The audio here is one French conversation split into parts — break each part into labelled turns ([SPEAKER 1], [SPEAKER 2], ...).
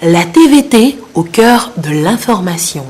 [SPEAKER 1] La TVT au cœur de l'information.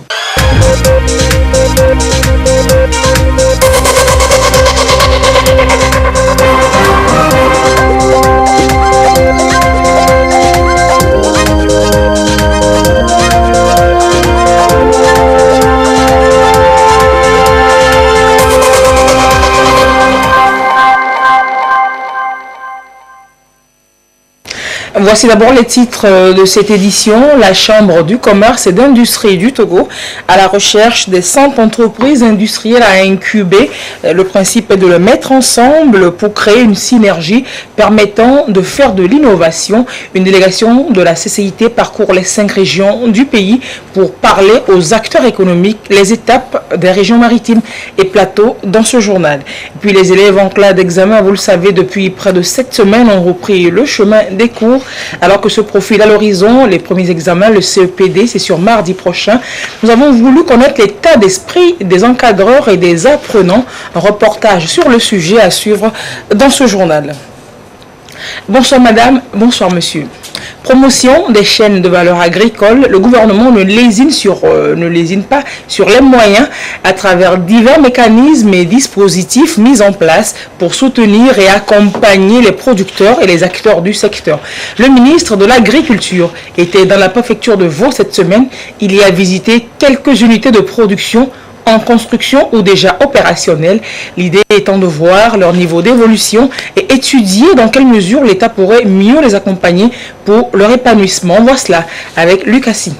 [SPEAKER 2] Voici d'abord les titres de cette édition. La Chambre du commerce et d'industrie du Togo à la recherche des 100 entreprises industrielles à incuber. Le principe est de le mettre ensemble pour créer une synergie permettant de faire de l'innovation. Une délégation de la CCIT parcourt les 5 régions du pays pour parler aux acteurs économiques les étapes des régions maritimes et plateaux dans ce journal. Et puis les élèves en classe d'examen, vous le savez, depuis près de 7 semaines ont repris le chemin des cours. Alors que se profilent à l'horizon les premiers examens, le CEPD, c'est sur mardi prochain. Nous avons voulu connaître l'état d'esprit des encadreurs et des apprenants. Un reportage sur le sujet à suivre dans ce journal. Bonsoir madame, bonsoir monsieur. Promotion des chaînes de valeur agricole, le gouvernement ne lésine pas sur les moyens à travers divers mécanismes et dispositifs mis en place pour soutenir et accompagner les producteurs et les acteurs du secteur. Le ministre de l'Agriculture était dans la préfecture de Vaud cette semaine. Il y a visité quelques unités de production en construction ou déjà opérationnelles. L'idée étant de voir leur niveau d'évolution et étudier dans quelle mesure l'État pourrait mieux les accompagner pour leur épanouissement. On voit cela avec Lucassi.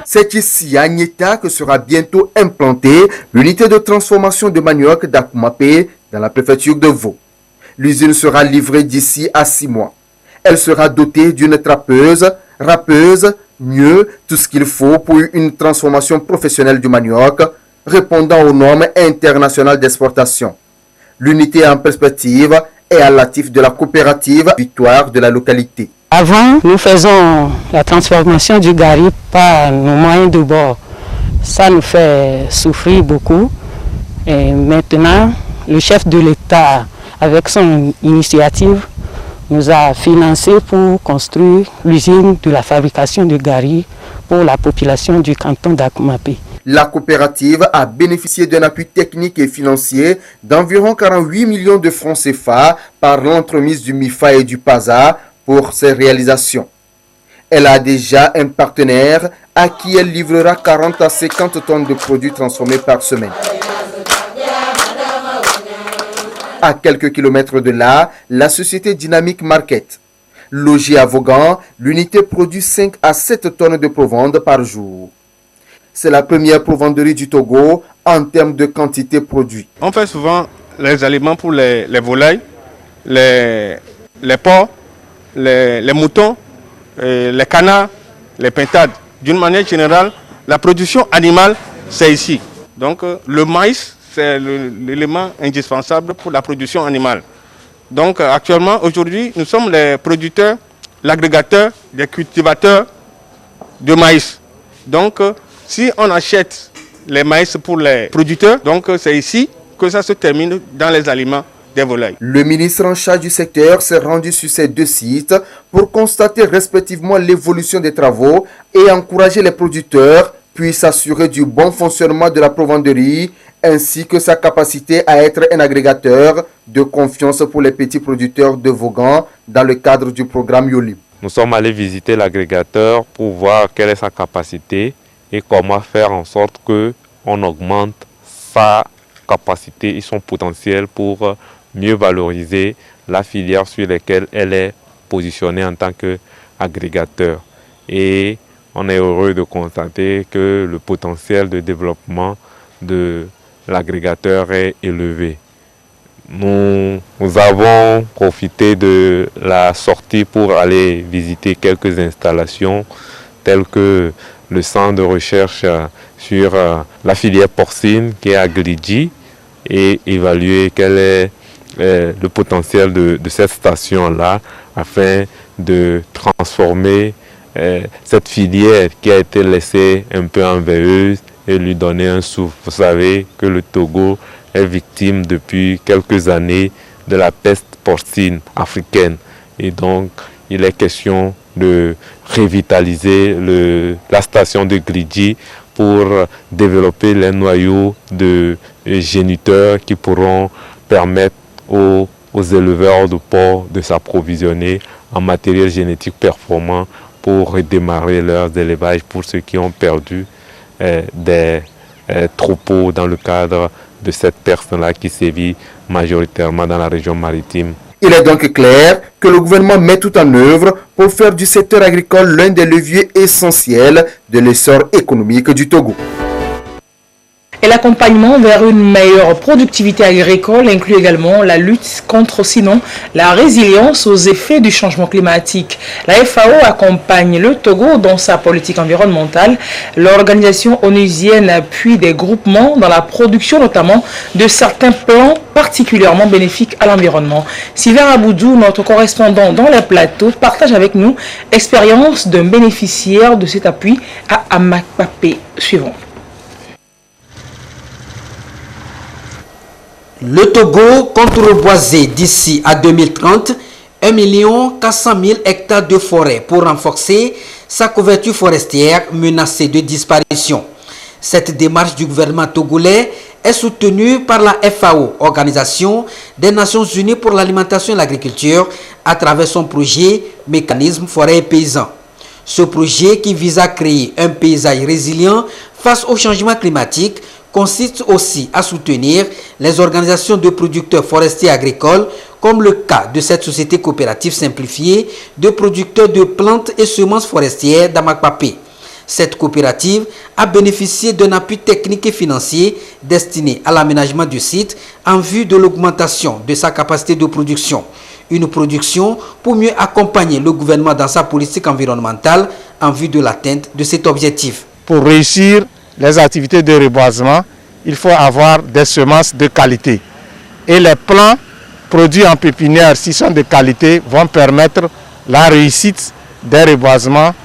[SPEAKER 3] C'est ici à Agneta que sera bientôt implantée l'unité de transformation de manioc d'Akumapé dans la préfecture de Vaud. L'usine sera livrée d'ici à 6 mois. Elle sera dotée d'une trappeuse, râpeuse, mieux, tout ce qu'il faut pour une transformation professionnelle du manioc, répondant aux normes internationales d'exportation. L'unité en perspective est à l'actif de la coopérative Victoire de la localité.
[SPEAKER 4] Avant, nous faisons la transformation du gari par nos moyens de bord. Ça nous fait souffrir beaucoup. Et maintenant, le chef de l'État, avec son initiative, nous a financé pour construire l'usine de la fabrication de gari pour la population du canton d'Akumapé.
[SPEAKER 3] La coopérative a bénéficié d'un appui technique et financier d'environ 48 millions de francs CFA par l'entremise du MIFA et du PASA pour ses réalisations. Elle a déjà un partenaire à qui elle livrera 40 à 50 tonnes de produits transformés par semaine. À quelques kilomètres de là, la société Dynamic Market. Logée à Vaughan, l'unité produit 5 à 7 tonnes de provende par jour. C'est la première provanderie du Togo en termes de quantité produite.
[SPEAKER 5] On fait souvent les aliments pour les volailles, les porcs, les moutons, les canards, les pintades. D'une manière générale, la production animale, c'est ici. Donc le maïs, c'est l'élément indispensable pour la production animale. Donc actuellement, aujourd'hui, nous sommes les producteurs, l'agrégateur des cultivateurs de maïs. Donc si on achète les maïs pour les producteurs, donc c'est ici que ça se termine dans les aliments des volailles.
[SPEAKER 3] Le ministre en charge du secteur s'est rendu sur ces 2 sites pour constater respectivement l'évolution des travaux et encourager les producteurs puis s'assurer du bon fonctionnement de la provanderie ainsi que sa capacité à être un agrégateur de confiance pour les petits producteurs de Vaughan dans le cadre du programme Yolim.
[SPEAKER 6] Nous sommes allés visiter l'agrégateur pour voir quelle est sa capacité et comment faire en sorte qu'on augmente sa capacité et son potentiel pour mieux valoriser la filière sur laquelle elle est positionnée en tant qu'agrégateur. Et on est heureux de constater que le potentiel de développement de l'agrégateur est élevé. Nous avons profité de la sortie pour aller visiter quelques installations telles que le centre de recherche sur la filière porcine qui est à Glidji et évaluer quel est le potentiel de cette station-là afin de transformer cette filière qui a été laissée un peu en veilleuse et lui donner un souffle. Vous savez que le Togo est victime depuis quelques années de la peste porcine africaine et donc il est question de revitaliser la station de Gridji pour développer les noyaux de géniteurs qui pourront permettre aux éleveurs de porcs de s'approvisionner en matériel génétique performant pour redémarrer leurs élevages pour ceux qui ont perdu des troupeaux dans le cadre de cette personne-là qui sévit majoritairement dans la région maritime.
[SPEAKER 3] Il est donc clair que le gouvernement met tout en œuvre pour faire du secteur agricole l'un des leviers essentiels de l'essor économique du Togo.
[SPEAKER 2] Et l'accompagnement vers une meilleure productivité agricole inclut également la lutte contre, sinon, la résilience aux effets du changement climatique. La FAO accompagne le Togo dans sa politique environnementale. L'organisation onusienne appuie des groupements dans la production notamment de certains plants particulièrement bénéfiques à l'environnement. Sylvain Aboudou, notre correspondant dans les plateaux, partage avec nous l'expérience d'un bénéficiaire de cet appui à Amakpapé. Suivant.
[SPEAKER 7] Le Togo compte reboiser d'ici à 2030 1 400 000 hectares de forêt pour renforcer sa couverture forestière menacée de disparition. Cette démarche du gouvernement togolais est soutenue par la FAO, Organisation des Nations Unies pour l'alimentation et l'agriculture, à travers son projet Mécanisme forêt et paysans. Ce projet, qui vise à créer un paysage résilient face au changement climatique, consiste aussi à soutenir les organisations de producteurs forestiers agricoles, comme le cas de cette société coopérative simplifiée de producteurs de plantes et semences forestières d'Amakpapé. Cette coopérative a bénéficié d'un appui technique et financier destiné à l'aménagement du site en vue de l'augmentation de sa capacité de production. Une production pour mieux accompagner le gouvernement dans sa politique environnementale en vue de l'atteinte de cet objectif.
[SPEAKER 8] Pour réussir les activités de reboisement, il faut avoir des semences de qualité. Et les plants produits en pépinière, s'ils sont de qualité, vont permettre la réussite des reboisements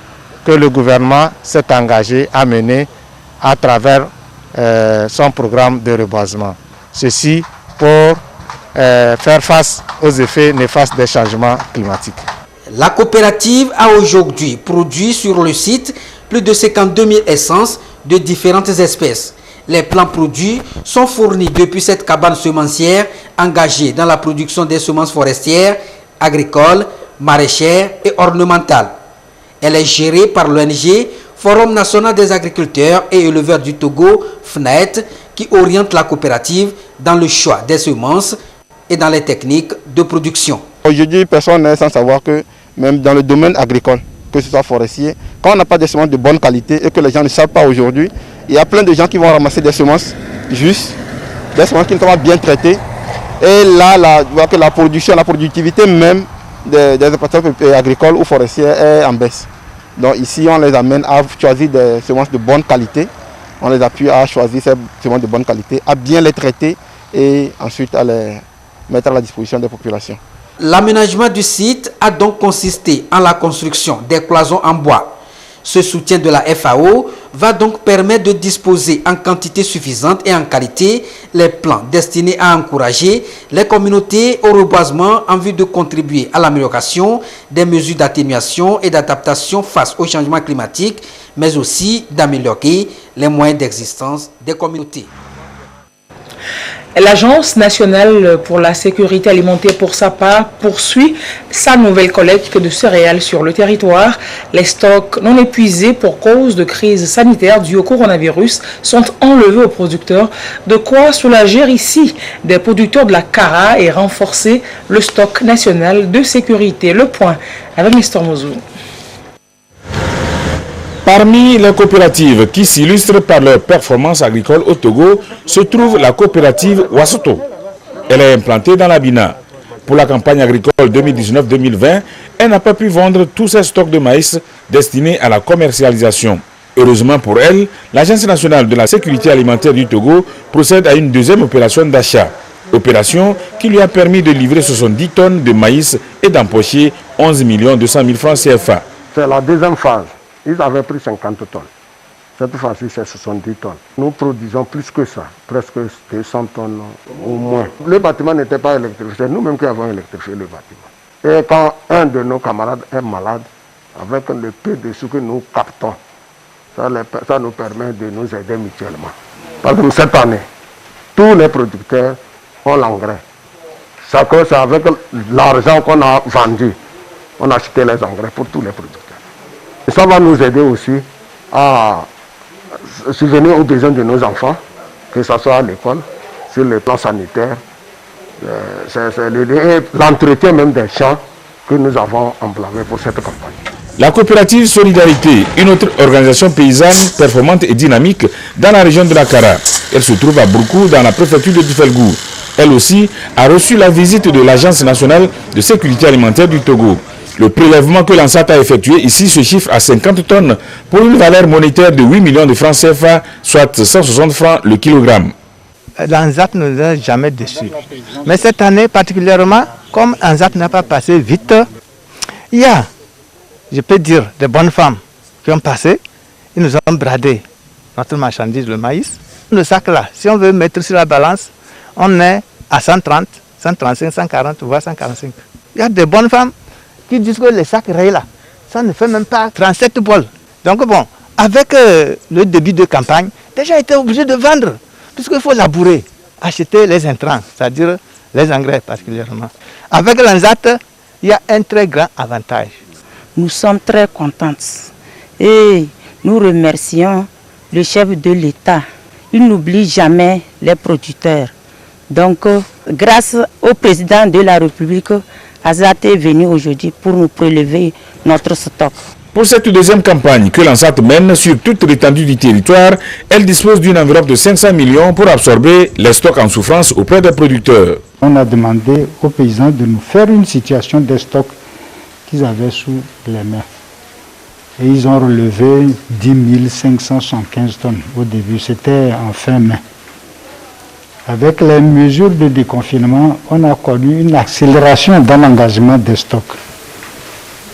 [SPEAKER 8] que le gouvernement s'est engagé à mener à travers son programme de reboisement. Ceci pour faire face aux effets néfastes des changements climatiques.
[SPEAKER 7] La coopérative a aujourd'hui produit sur le site plus de 52 000 essences de différentes espèces. Les plants produits sont fournis depuis cette cabane semencière engagée dans la production des semences forestières, agricoles, maraîchères et ornementales. Elle est gérée par l'ONG Forum national des agriculteurs et éleveurs du Togo, FNAET, qui oriente la coopérative dans le choix des semences et dans les techniques de production.
[SPEAKER 8] Aujourd'hui, personne n'est sans savoir que même dans le domaine agricole, que ce soit forestier, quand on n'a pas de semences de bonne qualité et que les gens ne savent pas aujourd'hui, il y a plein de gens qui vont ramasser des semences justes, des semences qui ne sont pas bien traitées. Et là, la productivité même des exploitants agricoles ou forestiers est en baisse. Donc ici, on les amène à choisir des semences de bonne qualité. On les appuie à choisir ces semences de bonne qualité, à bien les traiter et ensuite à les mettre à la disposition des populations.
[SPEAKER 7] L'aménagement du site a donc consisté en la construction des cloisons en bois. Ce soutien de la FAO va donc permettre de disposer en quantité suffisante et en qualité les plans destinés à encourager les communautés au reboisement en vue de contribuer à l'amélioration des mesures d'atténuation et d'adaptation face au changement climatique, mais aussi d'améliorer les moyens d'existence des communautés.
[SPEAKER 2] L'Agence nationale pour la sécurité alimentaire, pour sa part, poursuit sa nouvelle collecte de céréales sur le territoire. Les stocks non épuisés pour cause de crise sanitaire due au coronavirus sont enlevés aux producteurs. De quoi soulager ici des producteurs de la Cara et renforcer le stock national de sécurité. Le point avec Mr. Mozou.
[SPEAKER 9] Parmi les coopératives qui s'illustrent par leur performance agricole au Togo se trouve la coopérative Wassoto. Elle est implantée dans la Bina. Pour la campagne agricole 2019-2020, elle n'a pas pu vendre tous ses stocks de maïs destinés à la commercialisation. Heureusement pour elle, l'Agence nationale de la sécurité alimentaire du Togo procède à une deuxième opération d'achat. Opération qui lui a permis de livrer 70 tonnes de maïs et d'empocher 11 200 000 francs CFA.
[SPEAKER 10] C'est la deuxième phase. Ils avaient pris 50 tonnes. Cette fois-ci, c'est 70 tonnes. Nous produisons plus que ça, presque 200 tonnes au moins. Le bâtiment n'était pas électrifié, c'est nous-mêmes qui avons électrifié le bâtiment. Et quand un de nos camarades est malade, avec le peu de sous que nous captons, ça nous permet de nous aider mutuellement. Par exemple, cette année, tous les producteurs ont l'engrais. C'est avec l'argent qu'on a vendu, on a acheté les engrais pour tous les producteurs. Et ça va nous aider aussi à subvenir aux besoins de nos enfants, que ce soit à l'école, sur le plan sanitaire, l'entretien même des champs que nous avons emblâmés pour cette campagne.
[SPEAKER 9] La coopérative Solidarité, une autre organisation paysanne performante et dynamique dans la région de la Kara. Elle se trouve à Broukou, dans la préfecture de Difelgou. Elle aussi a reçu la visite de l'Agence nationale de sécurité alimentaire du Togo. Le prélèvement que l'ANSAT a effectué ici se chiffre à 50 tonnes pour une valeur monétaire de 8 millions de francs CFA, soit 160 francs le kilogramme.
[SPEAKER 11] L'ANSAT ne nous a jamais déçus. Mais cette année particulièrement, comme l'ANSAT n'a pas passé vite, il y a, je peux dire, des bonnes femmes qui ont passé, ils nous ont bradé notre marchandise, le maïs. Le sac là, si on veut mettre sur la balance, on est à 130, 135, 140, voire 145. Il y a des bonnes femmes qui disent que les sacs rayés là, ça ne fait même pas 37 bols. Donc bon, avec le début de campagne, déjà été obligé de vendre, puisqu'il faut labourer, acheter les intrants, c'est-à-dire les engrais particulièrement. Avec l'ANSAT, il y a un très grand avantage.
[SPEAKER 12] Nous sommes très contentes et nous remercions le chef de l'État. Il n'oublie jamais les producteurs. Donc, grâce au président de la République, ANSAT est venu aujourd'hui pour nous prélever notre stock.
[SPEAKER 9] Pour cette deuxième campagne que l'ANSAT mène sur toute l'étendue du territoire, elle dispose d'une enveloppe de 500 millions pour absorber les stocks en souffrance auprès des producteurs.
[SPEAKER 13] On a demandé aux paysans de nous faire une situation des stocks qu'ils avaient sous les mains. Et ils ont relevé 10 575 tonnes au début, c'était en fin mai. Avec les mesures de déconfinement, on a connu une accélération dans l'engagement des stocks.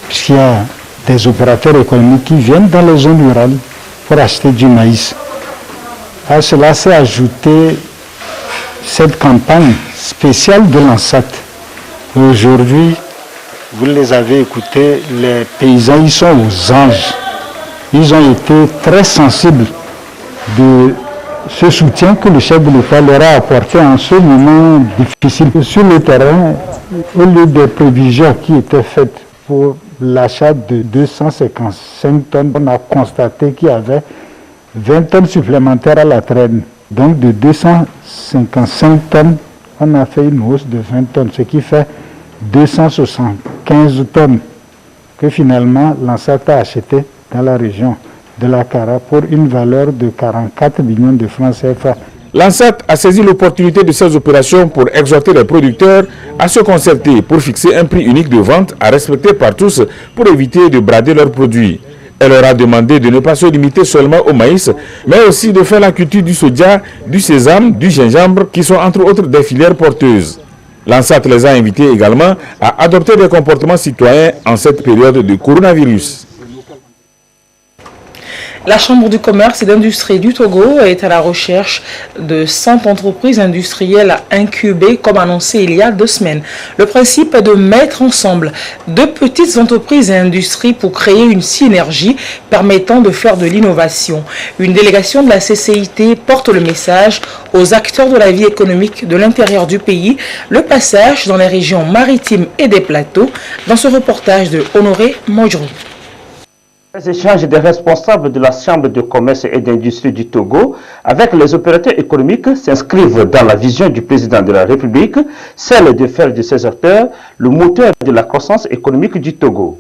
[SPEAKER 13] Puisqu'il y a des opérateurs économiques qui viennent dans les zones rurales pour acheter du maïs. À cela s'est ajouté cette campagne spéciale de l'ANSAT. Aujourd'hui, vous les avez écoutés, les paysans, ils sont aux anges. Ils ont été très sensibles de ce soutien que le chef de l'État leur a apporté en ce moment difficile. Sur le terrain, au lieu des prévisions qui étaient faites pour l'achat de 255 tonnes, on a constaté qu'il y avait 20 tonnes supplémentaires à la traîne. Donc de 255 tonnes, on a fait une hausse de 20 tonnes, ce qui fait 275 tonnes que finalement l'ANSAT a acheté dans la région de la Kara pour une valeur de 44 millions de francs CFA.
[SPEAKER 9] L'ANSAT a saisi l'opportunité de ces opérations pour exhorter les producteurs à se concerter pour fixer un prix unique de vente à respecter par tous pour éviter de brader leurs produits. Elle leur a demandé de ne pas se limiter seulement au maïs, mais aussi de faire la culture du soja, du sésame, du gingembre, qui sont entre autres des filières porteuses. L'ANSAT les a invités également à adopter des comportements citoyens en cette période de coronavirus.
[SPEAKER 2] La Chambre du commerce et d'industrie du Togo est à la recherche de 100 entreprises industrielles à incuber, comme annoncé il y a 2 semaines. Le principe est de mettre ensemble de petites entreprises et industries pour créer une synergie permettant de faire de l'innovation. Une délégation de la CCIT porte le message aux acteurs de la vie économique de l'intérieur du pays, le passage dans les régions maritimes et des plateaux, dans ce reportage de Honoré Modjrou.
[SPEAKER 14] Les échanges des responsables de la Chambre de commerce et d'industrie du Togo avec les opérateurs économiques s'inscrivent dans la vision du président de la République, celle de faire de ces acteurs le moteur de la croissance économique du Togo.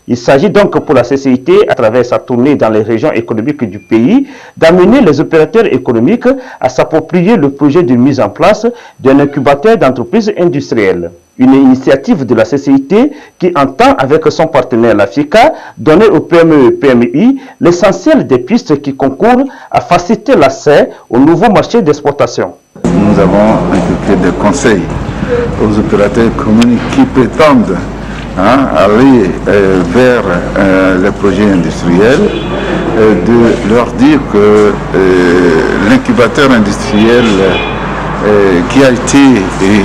[SPEAKER 14] Il s'agit donc pour la CCIT, à travers sa tournée dans les régions économiques du pays, d'amener les opérateurs économiques à s'approprier le projet de mise en place d'un incubateur d'entreprises industrielles. Une initiative de la CCIT qui entend, avec son partenaire l'AFICA, donner aux PME et PMI l'essentiel des pistes qui concourent à faciliter l'accès au nouveau marché d'exportation.
[SPEAKER 15] Nous avons indiqué des conseils aux opérateurs économiques qui prétendent aller vers les projets industriels, de leur dire que l'incubateur industriel qui a été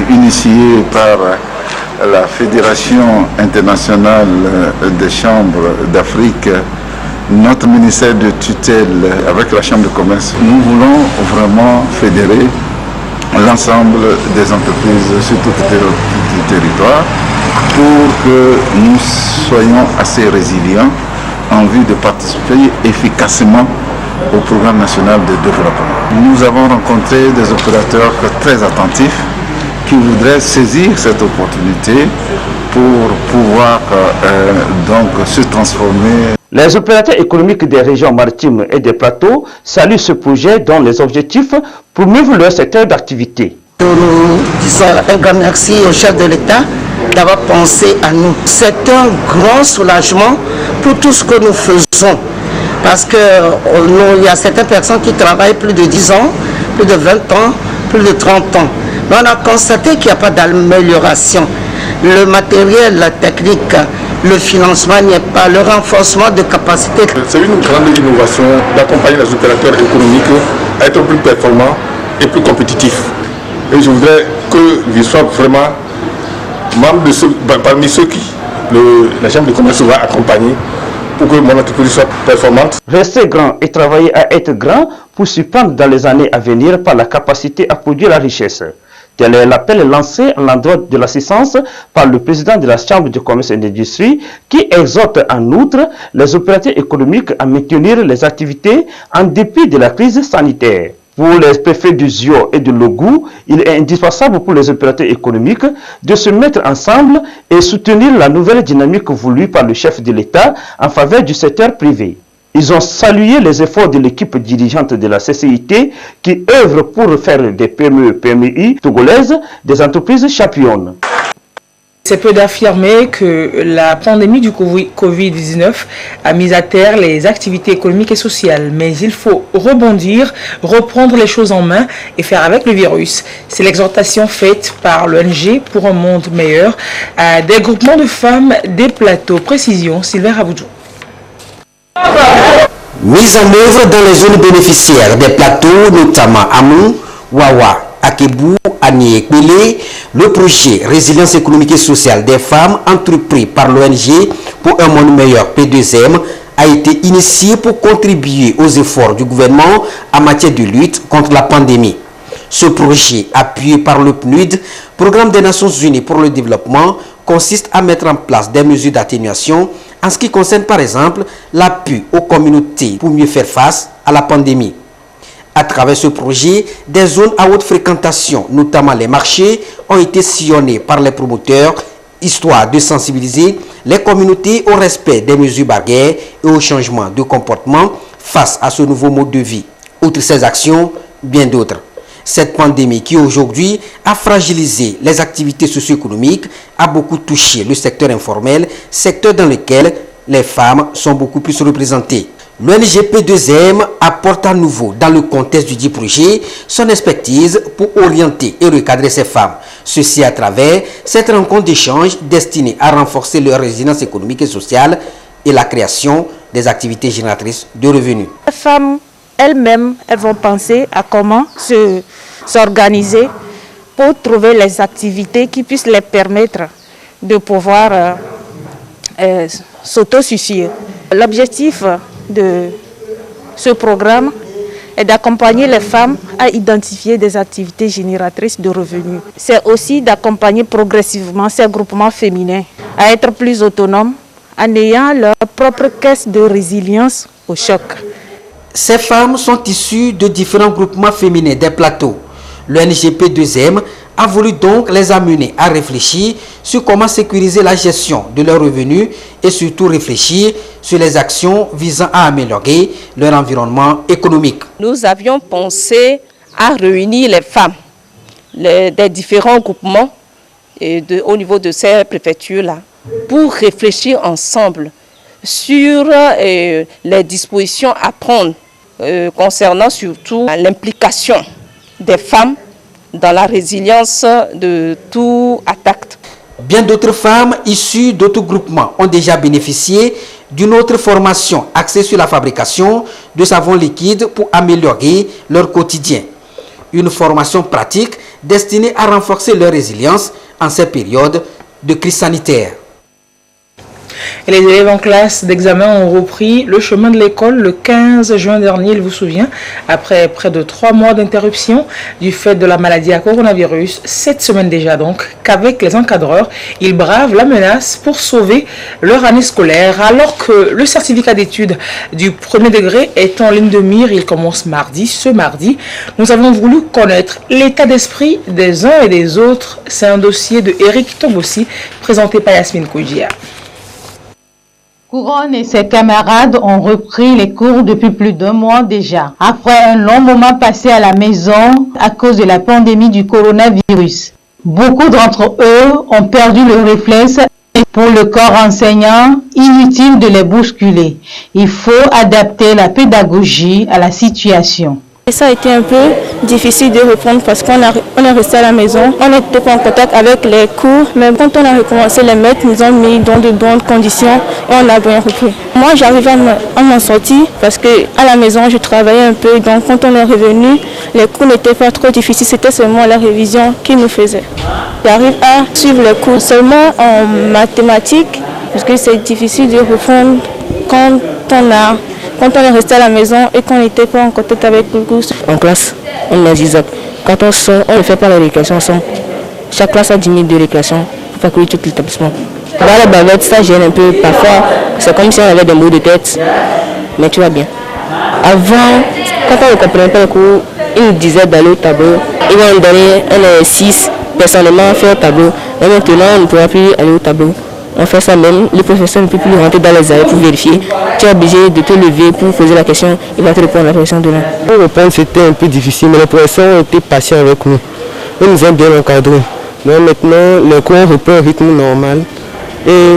[SPEAKER 15] initié par la Fédération internationale des chambres d'Afrique, notre ministère de tutelle avec la Chambre de commerce, nous voulons vraiment fédérer l'ensemble des entreprises sur tout le territoire pour que nous soyons assez résilients en vue de participer efficacement au programme national de développement. Nous avons rencontré des opérateurs très attentifs qui voudraient saisir cette opportunité pour pouvoir donc se transformer.
[SPEAKER 14] Les opérateurs économiques des régions maritimes et des plateaux saluent ce projet dont les objectifs promeuvent leur secteur d'activité.
[SPEAKER 16] Nous disons un grand merci au chef de l'État d'avoir pensé à nous. C'est un grand soulagement pour tout ce que nous faisons. Parce qu'il y a certaines personnes qui travaillent plus de 10 ans, plus de 20 ans, plus de 30 ans. Mais on a constaté qu'il n'y a pas d'amélioration. Le matériel, la technique, le financement n'y est pas, le renforcement de capacité.
[SPEAKER 17] C'est une grande innovation d'accompagner les opérateurs économiques à être plus performants et plus compétitifs. Et je voudrais qu'ils soient vraiment membres parmi ceux qui la Chambre de commerce va accompagner pour que mon entreprise soit performante.
[SPEAKER 14] Rester grand et travailler à être grand pour surprendre dans les années à venir par la capacité à produire la richesse. Tel est l'appel lancé à l'endroit de l'assistance par le président de la Chambre de commerce et d'industrie qui exhorte en outre les opérateurs économiques à maintenir les activités en dépit de la crise sanitaire. Pour les préfets du Zio et de Logou, il est indispensable pour les opérateurs économiques de se mettre ensemble et soutenir la nouvelle dynamique voulue par le chef de l'État en faveur du secteur privé. Ils ont salué les efforts de l'équipe dirigeante de la CCIT qui œuvre pour faire des PME-PMI togolaises des entreprises championnes.
[SPEAKER 2] C'est peu d'affirmer que la pandémie du Covid-19 a mis à terre les activités économiques et sociales. Mais il faut rebondir, reprendre les choses en main et faire avec le virus. C'est l'exhortation faite par l'ONG pour un monde meilleur à des groupements de femmes des plateaux. Précision, Sylvain Raboudjou.
[SPEAKER 7] Mise en œuvre dans les zones bénéficiaires des plateaux, notamment Amou, Wawa, Akebou, Ani et Kwele, le projet Résilience économique et sociale des femmes entrepris par l'ONG pour un monde meilleur P2M a été initié pour contribuer aux efforts du gouvernement en matière de lutte contre la pandémie. Ce projet, appuyé par le PNUD, Programme des Nations Unies pour le développement, consiste à mettre en place des mesures d'atténuation en ce qui concerne par exemple l'appui aux communautés pour mieux faire face à la pandémie. À travers ce projet, des zones à haute fréquentation, notamment les marchés, ont été sillonnées par les promoteurs, histoire de sensibiliser les communautés au respect des mesures barrières et au changement de comportement face à ce nouveau mode de vie. Outre ces actions, bien d'autres. Cette pandémie qui aujourd'hui a fragilisé les activités socio-économiques a beaucoup touché le secteur informel, secteur dans lequel les femmes sont beaucoup plus représentées. L'ONG P2M apporte à nouveau dans le contexte du dit projet son expertise pour orienter et recadrer ces femmes. Ceci à travers cette rencontre d'échange destinée à renforcer leur résilience économique et sociale et la création des activités génératrices de revenus.
[SPEAKER 12] Les femmes elles-mêmes, elles vont penser à comment s'organiser pour trouver les activités qui puissent les permettre de pouvoir s'autosuffire. L'objectif de ce programme est d'accompagner les femmes à identifier des activités génératrices de revenus. C'est aussi d'accompagner progressivement ces groupements féminins à être plus autonomes en ayant leur propre caisse de résilience au choc.
[SPEAKER 7] Ces femmes sont issues de différents groupements féminins des plateaux. L'ONG P2M a voulu donc les amener à réfléchir sur comment sécuriser la gestion de leurs revenus et surtout réfléchir sur les actions visant à améliorer leur environnement économique.
[SPEAKER 18] Nous avions pensé à réunir les femmes des différents groupements au niveau de ces préfectures-là pour réfléchir ensemble sur les dispositions à prendre concernant surtout l'implication des femmes dans la résilience de tout attaque.
[SPEAKER 7] Bien d'autres femmes issues d'autres groupements ont déjà bénéficié d'une autre formation axée sur la fabrication de savons liquides pour améliorer leur quotidien. Une formation pratique destinée à renforcer leur résilience en ces périodes de crise sanitaire.
[SPEAKER 2] Et les élèves en classe d'examen ont repris le chemin de l'école le 15 juin dernier, il vous souvient, après près de 3 mois d'interruption du fait de la maladie à coronavirus, 7 semaines déjà donc, qu'avec les encadreurs, ils bravent la menace pour sauver leur année scolaire. Alors que le certificat d'études du premier degré est en ligne de mire, il commence ce mardi, nous avons voulu connaître l'état d'esprit des uns et des autres. C'est un dossier de Eric Togossi, présenté par Yasmine Koudjia.
[SPEAKER 19] Couronne et ses camarades ont repris les cours depuis plus d'1 mois déjà, après un long moment passé à la maison à cause de la pandémie du coronavirus. Beaucoup d'entre eux ont perdu le réflexe et pour le corps enseignant, inutile de les bousculer. Il faut adapter la pédagogie à la situation.
[SPEAKER 20] Ça a été un peu difficile de reprendre parce qu'on est resté à la maison. On n'était pas en contact avec les cours, mais quand on a recommencé, les maîtres nous ont mis dans de bonnes conditions et on a bien repris. Moi, j'arrive à m'en sortir parce qu'à la maison, je travaillais un peu. Donc, quand on est revenu, les cours n'étaient pas trop difficiles. C'était seulement la révision qui nous faisait. J'arrive à suivre les cours seulement en mathématiques parce que c'est difficile de reprendre quand on est resté à la maison et qu'on n'était pas en contact avec le cours.
[SPEAKER 21] En classe, on a Zizak. Quand on sort, on ne fait pas la récréation ensemble. Chaque classe a 10 minutes de récréation pour faire courir tout l'établissement. Dans la bavette, ça gêne un peu. Parfois, c'est comme si on avait des maux de tête, mais tu vas bien. Avant, quand on ne comprenait pas le cours, ils nous disaient d'aller au tableau. Ils vont nous donner un exercice, personnellement faire au tableau. Et maintenant, on ne pourra plus aller au tableau. On fait ça même, le professeur ne peut plus rentrer dans les arrêts pour vérifier. Tu es obligé de te lever pour poser la question, il va te répondre à la question de là.
[SPEAKER 22] Pour répondre, c'était un peu difficile, mais les professeurs ont été patients avec nous. Ils nous ont bien encadrés. Donc maintenant, les cours reprennent un rythme normal et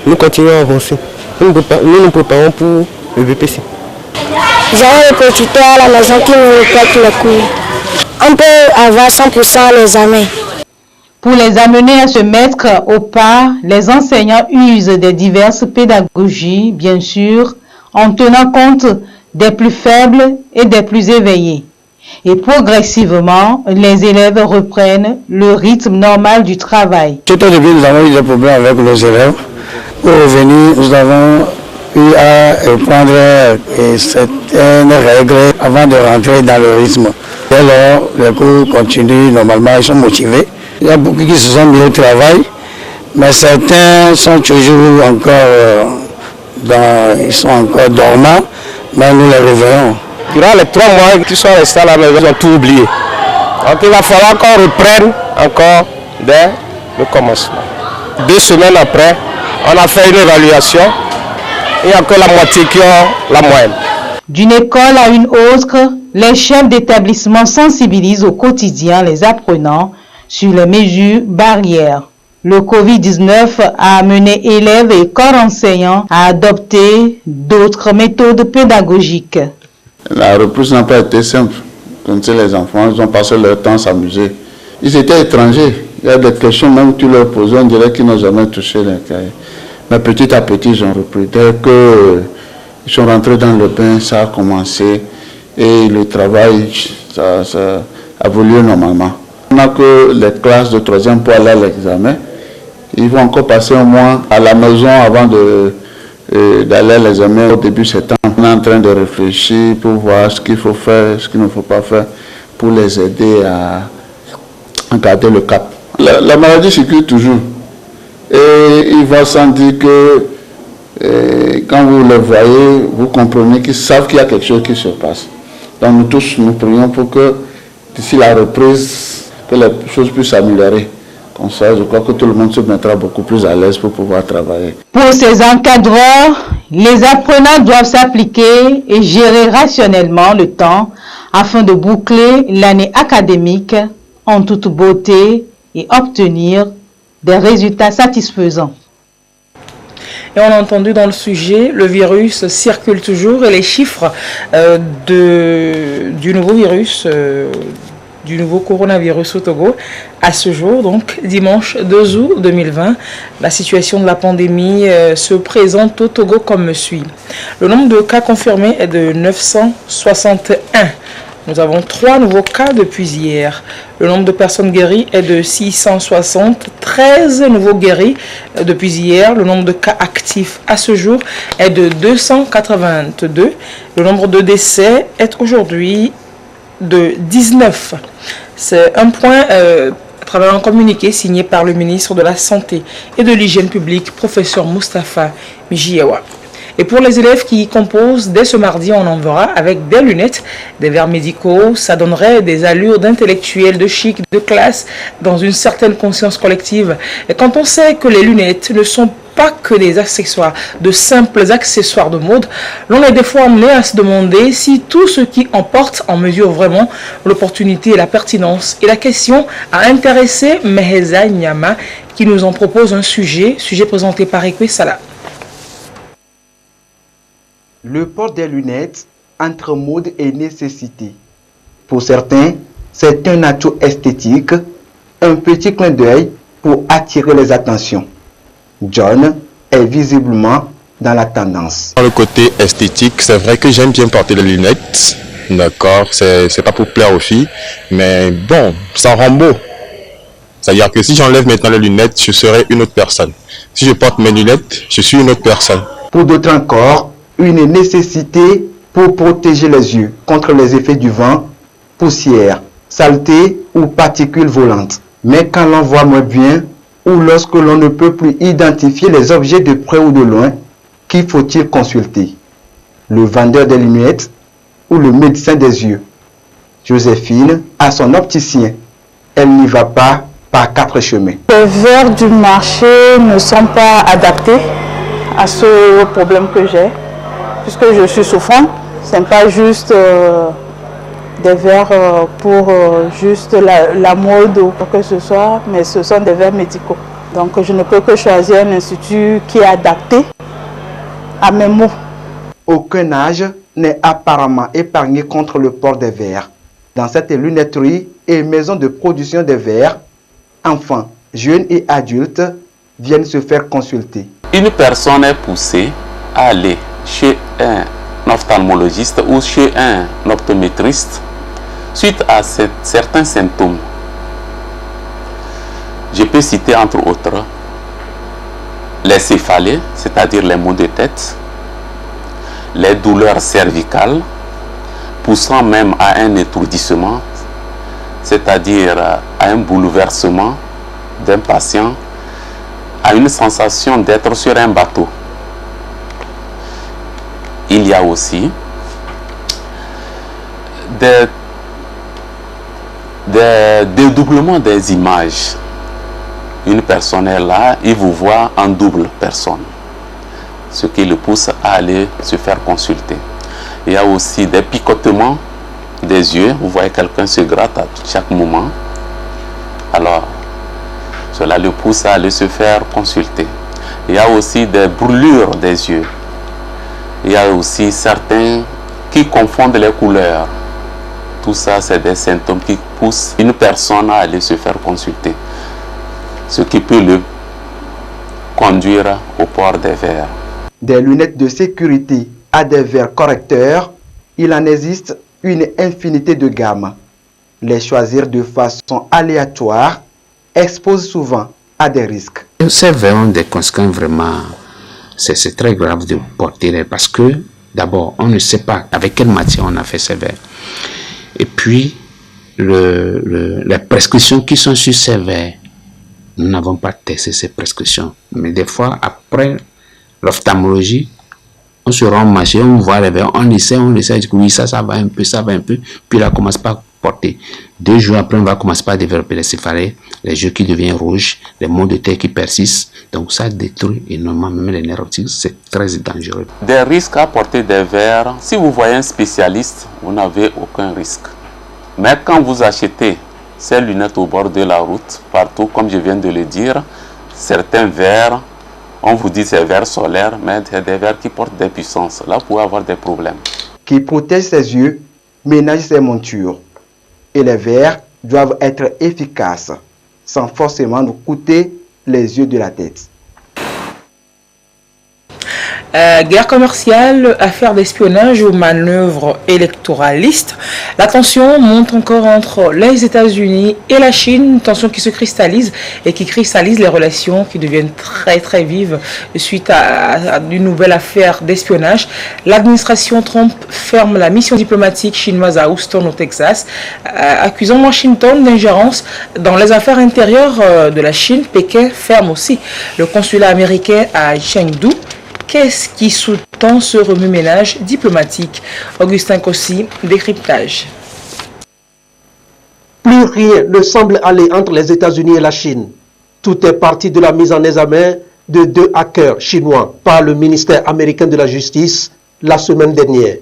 [SPEAKER 22] nous continuons à avancer. Nous nous préparons pour le BPC.
[SPEAKER 23] J'avais le producteur à la maison qui nous répète les cours. On peut avoir 100% à l'examen.
[SPEAKER 19] Pour les amener à se mettre au pas, les enseignants usent des diverses pédagogies, bien sûr, en tenant compte des plus faibles et des plus éveillés. Et progressivement, les élèves reprennent le rythme normal du travail.
[SPEAKER 24] Tout au début, nous avons eu des problèmes avec nos élèves. Pour revenir, nous avons eu à prendre certaines règles avant de rentrer dans le rythme. Dès lors, les cours continuent normalement, ils sont motivés. Il y a beaucoup qui se sont mis au travail, mais certains sont toujours encore ils sont encore dormants, mais nous les réveillons.
[SPEAKER 25] Durant les 3 mois qui sont restés à la maison, ils ont tout oublié. Donc il va falloir qu'on reprenne encore dès le commencement. 2 semaines après, on a fait une évaluation. Il n'y a que la moitié qui ont la moyenne.
[SPEAKER 19] D'une école à une autre, les chefs d'établissement sensibilisent au quotidien les apprenants sur les mesures barrières. Le Covid-19 a amené élèves et corps enseignants à adopter d'autres méthodes pédagogiques.
[SPEAKER 15] La reprise n'a pas été simple. Comme c'est les enfants, ils ont passé leur temps à s'amuser. Ils étaient étrangers. Il y a des questions même que tu leur posais, on dirait qu'ils n'ont jamais touché les cahiers. Mais petit à petit, ils ont repris. Dès qu'ils sont rentrés dans le bain, ça a commencé. Et le travail, ça a évolué normalement. On a que les classes de 3e pour aller à l'examen. Ils vont encore passer un mois à la maison avant d'aller à l'examen au début septembre. On est en train de réfléchir pour voir ce qu'il faut faire, ce qu'il ne faut pas faire pour les aider à garder le cap. La maladie circule toujours. Et il va sans dire que quand vous les voyez, vous comprenez qu'ils savent qu'il y a quelque chose qui se passe. Donc nous tous, nous prions pour que d'ici la reprise, que les choses puissent s'améliorer. Comme ça, je crois que tout le monde se mettra beaucoup plus à l'aise pour pouvoir travailler.
[SPEAKER 19] Pour ces encadreurs, les apprenants doivent s'appliquer et gérer rationnellement le temps afin de boucler l'année académique en toute beauté et obtenir des résultats satisfaisants.
[SPEAKER 2] Et on a entendu dans le sujet, le virus circule toujours et les chiffres du nouveau virus, du nouveau coronavirus au Togo, à ce jour, donc dimanche 2 août 2020, la situation de la pandémie se présente au Togo comme suit. Le nombre de cas confirmés est de 961. Nous avons 3 nouveaux cas depuis hier. Le nombre de personnes guéries est de 660, 13 nouveaux guéris depuis hier. Le nombre de cas actifs à ce jour est de 282. Le nombre de décès est aujourd'hui de 19. C'est un point à travers un communiqué signé par le ministre de la Santé et de l'Hygiène publique, professeur Moustapha Mijiawa. Et pour les élèves qui y composent, dès ce mardi, on en verra avec des lunettes, des verres médicaux. Ça donnerait des allures d'intellectuels, de chic, de classe, dans une certaine conscience collective. Et quand on sait que les lunettes ne sont pas que des accessoires, de simples accessoires de mode, l'on est des fois amené à se demander si tout ce qui en porte en mesure vraiment l'opportunité et la pertinence. Et la question a intéressé Meheza Nyama qui nous en propose un sujet présenté par Ekwe Salah.
[SPEAKER 1] Le port des lunettes entre mode et nécessité. Pour certains, c'est un atout esthétique, un petit clin d'œil pour attirer les attentions. John est visiblement dans la tendance.
[SPEAKER 3] Dans le côté esthétique, c'est vrai que j'aime bien porter les lunettes. D'accord, c'est pas pour plaire aux filles, mais bon, ça rend beau. C'est-à-dire que si j'enlève maintenant les lunettes, je serai une autre personne. Si je porte mes lunettes, je suis une autre personne.
[SPEAKER 1] Pour d'autres encore, une nécessité pour protéger les yeux contre les effets du vent, poussière, saleté ou particules volantes. Mais quand l'on voit moins bien ou lorsque l'on ne peut plus identifier les objets de près ou de loin, qui faut-il consulter? Le vendeur des lunettes ou le médecin des yeux? Joséphine a son opticien. Elle n'y va pas par 4 chemins.
[SPEAKER 4] Les verres du marché ne sont pas adaptés à ce problème que j'ai. Puisque je suis souffrante, ce n'est pas juste des verres pour juste la mode ou quoi que ce soit, mais ce sont des verres médicaux. Donc je ne peux que choisir un institut qui est adapté à mes maux.
[SPEAKER 1] Aucun âge n'est apparemment épargné contre le port des verres. Dans cette lunetterie et maison de production des verres, enfants, jeunes et adultes viennent se faire consulter.
[SPEAKER 5] Une personne est poussée à aller chez un ophtalmologiste ou chez un optométriste suite à certains symptômes. Je peux citer entre autres les céphalées, c'est-à-dire les maux de tête, les douleurs cervicales, poussant même à un étourdissement, c'est-à-dire à un bouleversement d'un patient, à une sensation d'être sur un bateau. Il y a aussi des dédoublements des images. Une personne est là, il vous voit en double personne, ce qui le pousse à aller se faire consulter. Il y a aussi des picotements des yeux. Vous voyez quelqu'un se gratte à chaque moment. Alors, cela le pousse à aller se faire consulter. Il y a aussi des brûlures des yeux. Il y a aussi certains qui confondent les couleurs. Tout ça, c'est des symptômes qui poussent une personne à aller se faire consulter. Ce qui peut le conduire au port des verres.
[SPEAKER 1] Des lunettes de sécurité à des verres correcteurs, il en existe une infinité de gammes. Les choisir de façon aléatoire expose souvent à des risques.
[SPEAKER 6] Ces verres ont des conséquences vraiment... C'est très grave de porter parce que d'abord on ne sait pas avec quelle matière on a fait ces verres. Et puis les prescriptions qui sont sur ces verres, nous n'avons pas testé ces prescriptions. Mais des fois après l'ophtalmologie, on se rend au marché, on voit les verres, on essaie, dit que oui ça va un peu, puis là on commence pas à porter. 2 jours après on va commencer par développer les céphalées, les yeux qui deviennent rouges, les maux de tête qui persistent. Donc ça détruit énormément même les nerfs optiques, c'est très dangereux.
[SPEAKER 5] Des risques à porter des verres, si vous voyez un spécialiste, vous n'avez aucun risque. Mais quand vous achetez ces lunettes au bord de la route, partout, comme je viens de le dire, certains verres, on vous dit c'est verres solaires, mais c'est des verres qui portent des puissances. Là, vous pouvez avoir des problèmes.
[SPEAKER 1] Qui protège ses yeux, ménage ses montures. Et les verres doivent être efficaces, sans forcément nous coûter les yeux de la tête.
[SPEAKER 2] Guerre commerciale, affaires d'espionnage ou manœuvres électoralistes. La tension monte encore entre les États-Unis et la Chine, une tension qui se cristallise et qui cristallise les relations qui deviennent très très vives suite à une nouvelle affaire d'espionnage. L'administration Trump ferme la mission diplomatique chinoise à Houston au Texas, accusant Washington d'ingérence dans les affaires intérieures de la Chine. Pékin ferme aussi le consulat américain à Chengdu. Qu'est-ce qui sous-tend ce remue-ménage diplomatique? Augustin Kossi, décryptage.
[SPEAKER 8] Plus rien ne semble aller entre les États-Unis et la Chine. Tout est parti de la mise en examen de 2 hackers chinois par le ministère américain de la Justice la semaine dernière.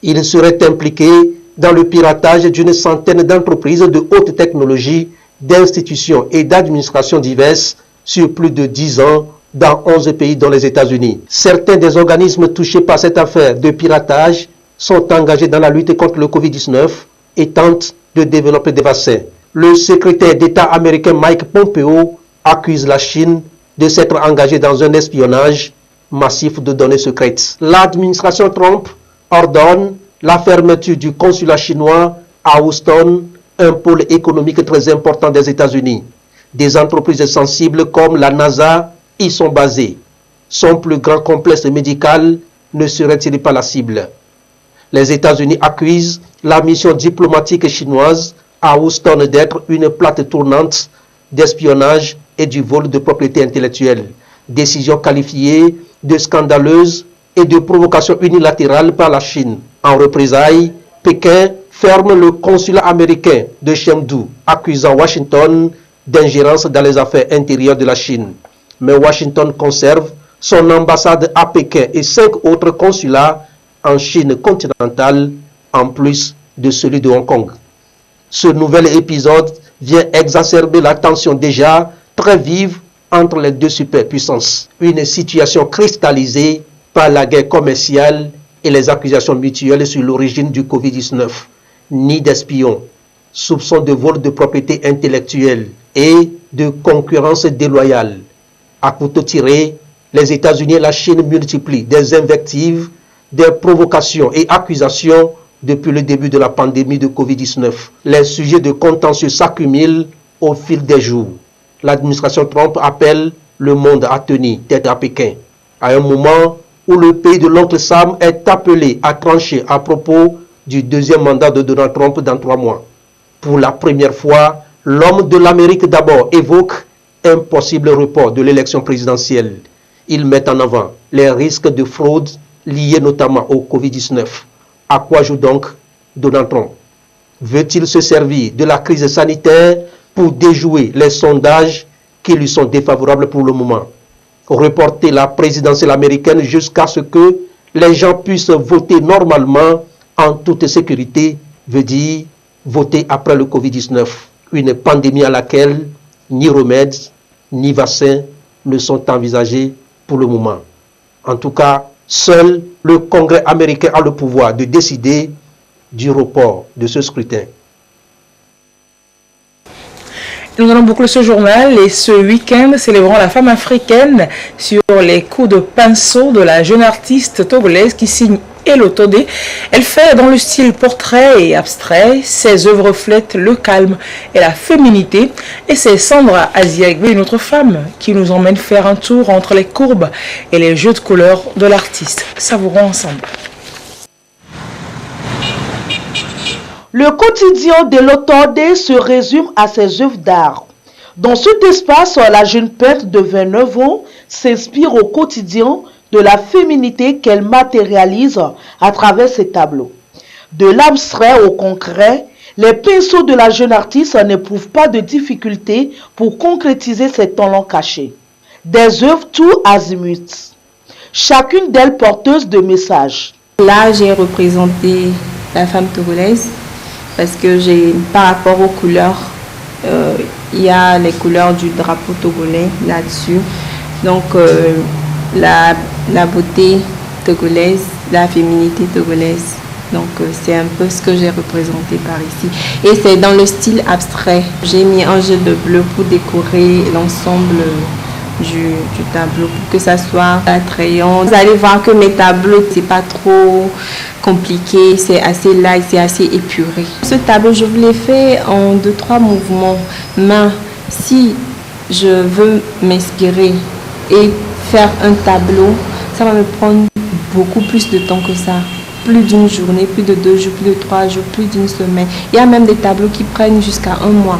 [SPEAKER 8] Ils seraient impliqués dans le piratage d'une centaine d'entreprises de haute technologie, d'institutions et d'administrations diverses sur plus de 10 ans dans 11 pays dont les États-Unis. Certains des organismes touchés par cette affaire de piratage sont engagés dans la lutte contre le Covid-19 et tentent de développer des vaccins. Le secrétaire d'État américain Mike Pompeo accuse la Chine de s'être engagée dans un espionnage massif de données secrètes. L'administration Trump ordonne la fermeture du consulat chinois à Houston, un pôle économique très important des États-Unis. Des entreprises sensibles comme la NASA y sont basées. Son plus grand complexe médical ne serait-il pas la cible? Les États-Unis accusent la mission diplomatique chinoise à Houston d'être une plate tournante d'espionnage et du vol de propriété intellectuelle. Décision qualifiée de scandaleuse et de provocation unilatérale par la Chine. En représailles, Pékin ferme le consulat américain de Chengdu, accusant Washington d'ingérence dans les affaires intérieures de la Chine. Mais Washington conserve son ambassade à Pékin et 5 autres consulats en Chine continentale, en plus de celui de Hong Kong. Ce nouvel épisode vient exacerber la tension déjà très vive entre les deux superpuissances. Une situation cristallisée par la guerre commerciale et les accusations mutuelles sur l'origine du Covid-19. Ni d'espions, soupçons de vol de propriété intellectuelle et de concurrence déloyale. À couteau tiré, les États-Unis et la Chine multiplient des invectives, des provocations et accusations depuis le début de la pandémie de Covid-19. Les sujets de contentieux s'accumulent au fil des jours. L'administration Trump appelle le monde à tenir tête à Pékin, à un moment où le pays de l'oncle Sam est appelé à trancher à propos du deuxième mandat de Donald Trump dans 3 mois. Pour la première fois, l'homme de l'Amérique d'abord évoque un possible report de l'élection présidentielle. Il met en avant les risques de fraude liés notamment au Covid-19. À quoi joue donc Donald Trump? Veut-il se servir de la crise sanitaire pour déjouer les sondages qui lui sont défavorables pour le moment? Reporter la présidentielle américaine jusqu'à ce que les gens puissent voter normalement en toute sécurité veut dire voter après le Covid-19, une pandémie à laquelle ni remèdes ni vaccins ne sont envisagés pour le moment. En tout cas, seul le Congrès américain a le pouvoir de décider du report de ce scrutin.
[SPEAKER 2] Nous allons boucler ce journal et ce week-end célébrons la femme africaine sur les coups de pinceau de la jeune artiste togolaise qui signe Hello Todé. Elle fait dans le style portrait et abstrait. Ses œuvres reflètent le calme et la féminité. Et c'est Sandra Aziagbe, une autre femme, qui nous emmène faire un tour entre les courbes et les jeux de couleurs de l'artiste. Savourons ensemble.
[SPEAKER 9] Le quotidien de l'Otodé se résume à ses œuvres d'art. Dans cet espace, la jeune peintre de 29 ans s'inspire au quotidien de la féminité qu'elle matérialise à travers ses tableaux. De l'abstrait au concret, les pinceaux de la jeune artiste n'éprouvent pas de difficulté pour concrétiser ses talents cachés. Des œuvres tout azimuts, chacune d'elles porteuse de messages.
[SPEAKER 20] Là, j'ai représenté la femme togolaise parce que par rapport aux couleurs, il y a les couleurs du drapeau togolais là-dessus. Donc, la beauté togolaise, la féminité togolaise. Donc c'est un peu ce que j'ai représenté par ici. Et c'est dans le style abstrait. J'ai mis un jeu de bleu pour décorer l'ensemble
[SPEAKER 10] du tableau pour que ça soit attrayant. Vous allez voir que mes tableaux, c'est pas trop compliqué, c'est assez light, c'est assez épuré. Ce tableau, je vous l'ai fait en 2-3 mouvements main. Si je veux m'inspirer et faire un tableau, ça va me prendre beaucoup plus de temps que ça. Plus d'une journée, plus de 2 jours, plus de 3 jours, plus d'une semaine. Il y a même des tableaux qui prennent jusqu'à 1 mois.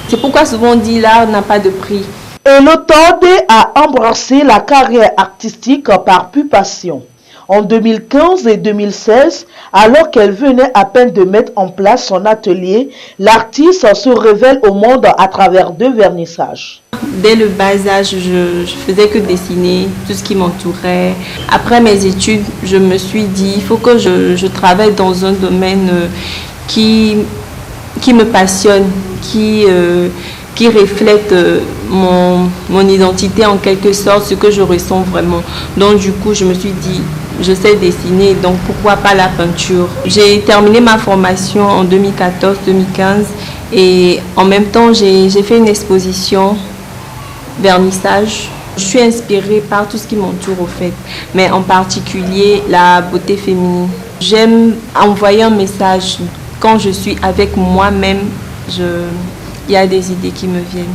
[SPEAKER 10] C'est pourquoi souvent on dit l'art n'a pas de prix.
[SPEAKER 9] Et Elotode a embrassé la carrière artistique par pure passion. En 2015 et 2016, alors qu'elle venait à peine de mettre en place son atelier, l'artiste se révèle au monde à travers 2 vernissages.
[SPEAKER 10] Dès le bas âge, je faisais que dessiner tout ce qui m'entourait. Après mes études, je me suis dit, il faut que je travaille dans un domaine qui me passionne, qui reflète mon identité en quelque sorte, ce que je ressens vraiment. Donc du coup, je me suis dit, je sais dessiner, donc pourquoi pas la peinture. J'ai terminé ma formation en 2014-2015 et en même temps, j'ai fait une exposition vernissage. Je suis inspirée par tout ce qui m'entoure au fait, mais en particulier la beauté féminine. J'aime envoyer un message quand je suis avec moi-même. Il y a des idées qui me viennent.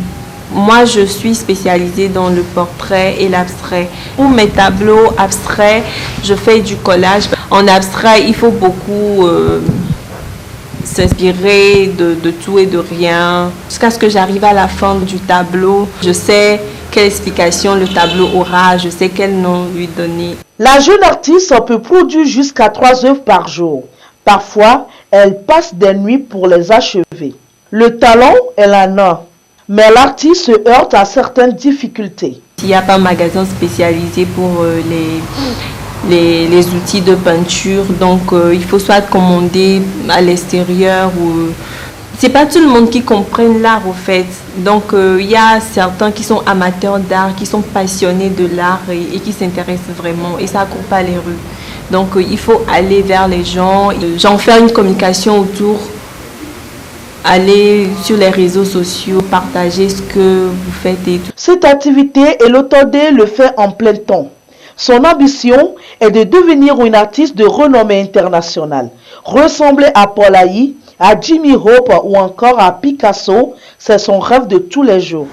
[SPEAKER 10] Moi, je suis spécialisée dans le portrait et l'abstrait. Pour mes tableaux abstraits, je fais du collage. En abstrait, il faut beaucoup s'inspirer de tout et de rien. Jusqu'à ce que j'arrive à la fin du tableau, je sais quelle explication le tableau aura, je sais quel nom lui donner.
[SPEAKER 9] La jeune artiste peut produire jusqu'à 3 œuvres par jour. Parfois, elle passe des nuits pour les achever. Le talent, elle en a, mais l'artiste se heurte à certaines difficultés.
[SPEAKER 10] Il n'y a pas un magasin spécialisé pour les outils de peinture, donc il faut soit commander à l'extérieur ou... C'est pas tout le monde qui comprenne l'art au fait, donc il y a certains qui sont amateurs d'art, qui sont passionnés de l'art et qui s'intéressent vraiment et ça court pas les rues. Donc il faut aller vers les gens, j'en fais une communication autour. Aller sur les réseaux sociaux, partager ce que vous faites et tout.
[SPEAKER 9] Cette activité, Elotode le fait en plein temps. Son ambition est de devenir une artiste de renommée internationale. Ressembler à Paul Haï, à Jimmy Hope ou encore à Picasso, c'est son rêve de tous les jours.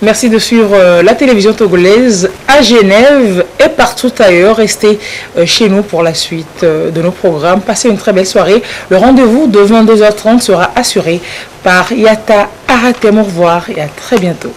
[SPEAKER 2] Merci de suivre la télévision togolaise à Genève et partout ailleurs. Restez chez nous pour la suite de nos programmes. Passez une très belle soirée. Le rendez-vous de 22h30 sera assuré par Yata Aratem. Au revoir et à très bientôt.